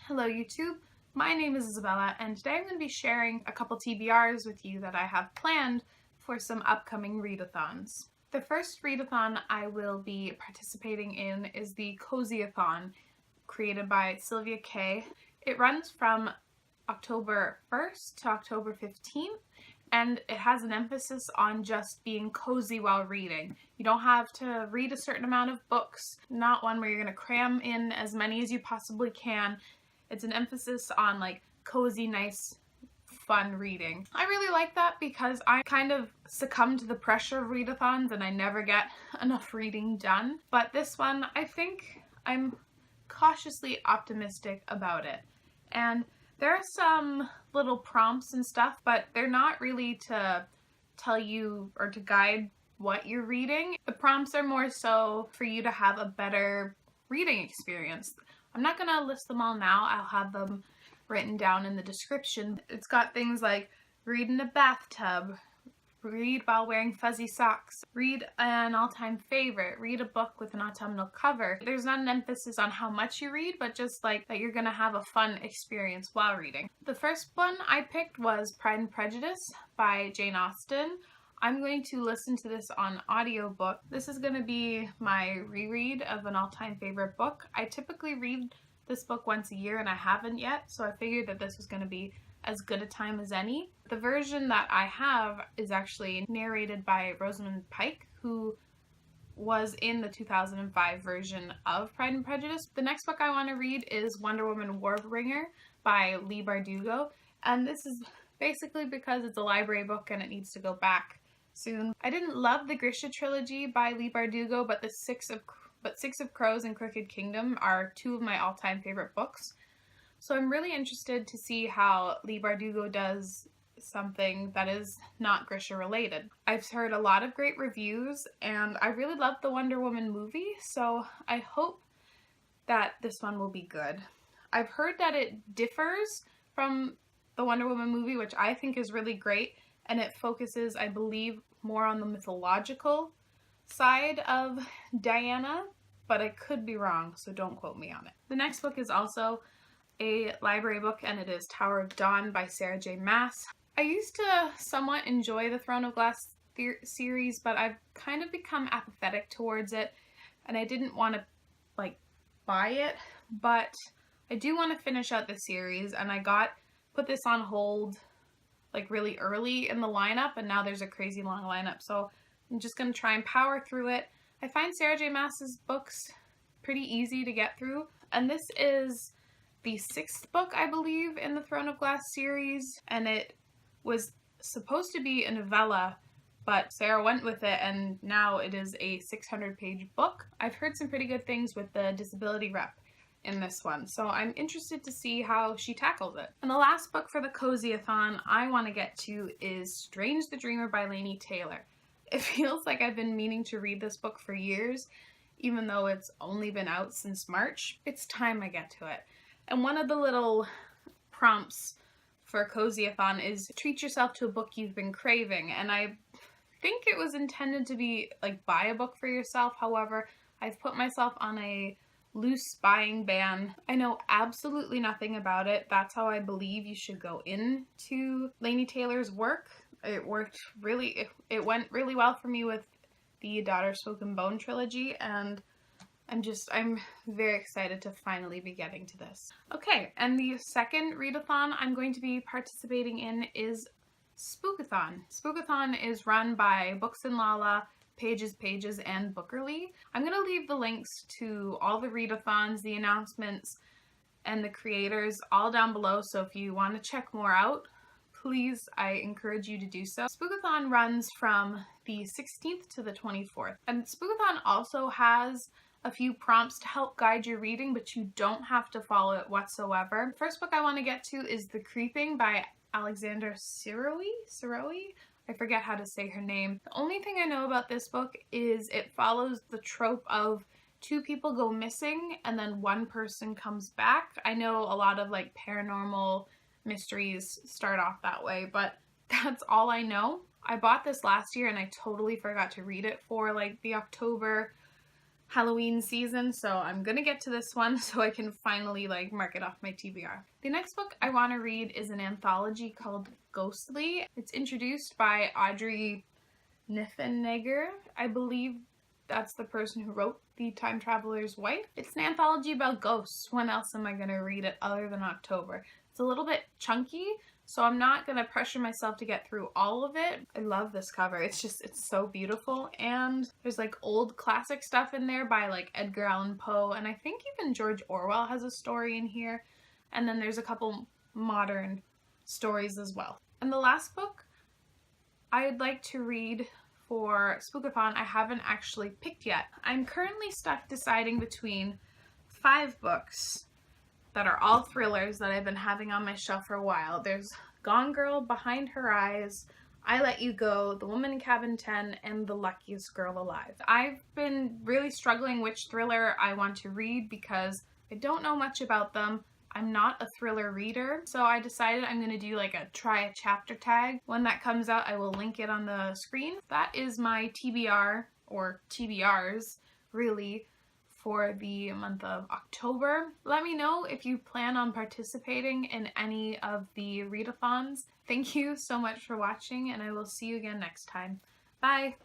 Hello YouTube, my name is Isabella and today I'm going to be sharing a couple TBRs with you that I have planned for some upcoming readathons. The first readathon I will be participating in is the Cozyathon, created by Sylvia K. It runs from October 1st to October 15th, and it has an emphasis on just being cozy while reading. You don't have to read a certain amount of books, not one where you're going to cram in as many as you possibly can. It's an emphasis on like cozy, nice, fun reading. I really like that because I kind of succumb to the pressure of readathons and I never get enough reading done. But this one, I think I'm cautiously optimistic about it. And there are some little prompts and stuff, but they're not really to tell you or to guide what you're reading. The prompts are more so for you to have a better reading experience. I'm not going to list them all now. I'll have them written down in the description. It's got things like read in a bathtub, read while wearing fuzzy socks, read an all-time favorite, read a book with an autumnal cover. There's not an emphasis on how much you read, but just like that you're going to have a fun experience while reading. The first one I picked was Pride and Prejudice by Jane Austen. I'm going to listen to this on audiobook. This is going to be my reread of an all-time favorite book. I typically read this book once a year and I haven't yet, so I figured that this was going to be as good a time as any. The version that I have is actually narrated by Rosamund Pike, who was in the 2005 version of Pride and Prejudice. The next book I want to read is Wonder Woman Warbringer by Leigh Bardugo, and this is basically because it's a library book and it needs to go back soon. I didn't love the Grisha trilogy by Leigh Bardugo, but Six of Crows and Crooked Kingdom are two of my all-time favorite books. So I'm really interested to see how Leigh Bardugo does something that is not Grisha related. I've heard a lot of great reviews and I really love the Wonder Woman movie, so I hope that this one will be good. I've heard that it differs from the Wonder Woman movie, which I think is really great, and it focuses, I believe, more on the mythological side of Diana, but I could be wrong, so don't quote me on it. The next book is also a library book, and it is Tower of Dawn by Sarah J. Maas. I used to somewhat enjoy the Throne of Glass series, but I've kind of become apathetic towards it, and I didn't want to like buy it, but I do want to finish out the series, and I put this on hold like really early in the lineup, and now there's a crazy long lineup, so I'm just going to try and power through it. I find Sarah J. Maas's books pretty easy to get through, and this is the 6th book, I believe, in the Throne of Glass series, and it was supposed to be a novella, but Sarah went with it, and now it is a 600-page book. I've heard some pretty good things with the disability rep in this one, so I'm interested to see how she tackles it. And the last book for the Cozyathon I want to get to is Strange the Dreamer by Laini Taylor. It feels like I've been meaning to read this book for years, even though it's only been out since March. It's time I get to it. And one of the little prompts for Cozyathon is treat yourself to a book you've been craving, and I think it was intended to be like buy a book for yourself. However, I've put myself on a loose buying ban. I know absolutely nothing about it. That's how I believe you should go into Laini Taylor's work. It went really well for me with the Daughter Spoken Bone trilogy, and I'm very excited to finally be getting to this. Okay, and the second readathon I'm going to be participating in is Spookathon. Spookathon is run by Books and Lala, Pages, and Bookerly. I'm going to leave the links to all the readathons, the announcements, and the creators all down below, so if you want to check more out, please, I encourage you to do so. Spookathon runs from the 16th to the 24th, and Spookathon also has a few prompts to help guide your reading, but you don't have to follow it whatsoever. The first book I want to get to is The Creeping by Alexandra Sirowy? I forget how to say her name. The only thing I know about this book is it follows the trope of two people go missing and then one person comes back. I know a lot of like paranormal mysteries start off that way, but that's all I know. I bought this last year and I totally forgot to read it for like the October Halloween season, so I'm gonna get to this one so I can finally like mark it off my TBR. The next book I want to read is an anthology called Ghostly. It's introduced by Audrey Niffenegger. I believe that's the person who wrote The Time Traveler's Wife. It's an anthology about ghosts. When else am I gonna read it other than October? It's a little bit chunky, so I'm not gonna pressure myself to get through all of it. I love this cover. It's so beautiful, and there's like old classic stuff in there by like Edgar Allan Poe, and I think even George Orwell has a story in here, and then there's a couple modern stories as well. And the last book I'd like to read for Spookathon I haven't actually picked yet. I'm currently stuck deciding between 5 books that are all thrillers that I've been having on my shelf for a while. There's Gone Girl, Behind Her Eyes, I Let You Go, The Woman in Cabin 10, and The Luckiest Girl Alive. I've been really struggling which thriller I want to read because I don't know much about them. I'm not a thriller reader, so I decided I'm going to do like a try a chapter tag. When that comes out, I will link it on the screen. That is my TBR, or TBRs, really, for the month of October. Let me know if you plan on participating in any of the readathons. Thank you so much for watching, and I will see you again next time. Bye!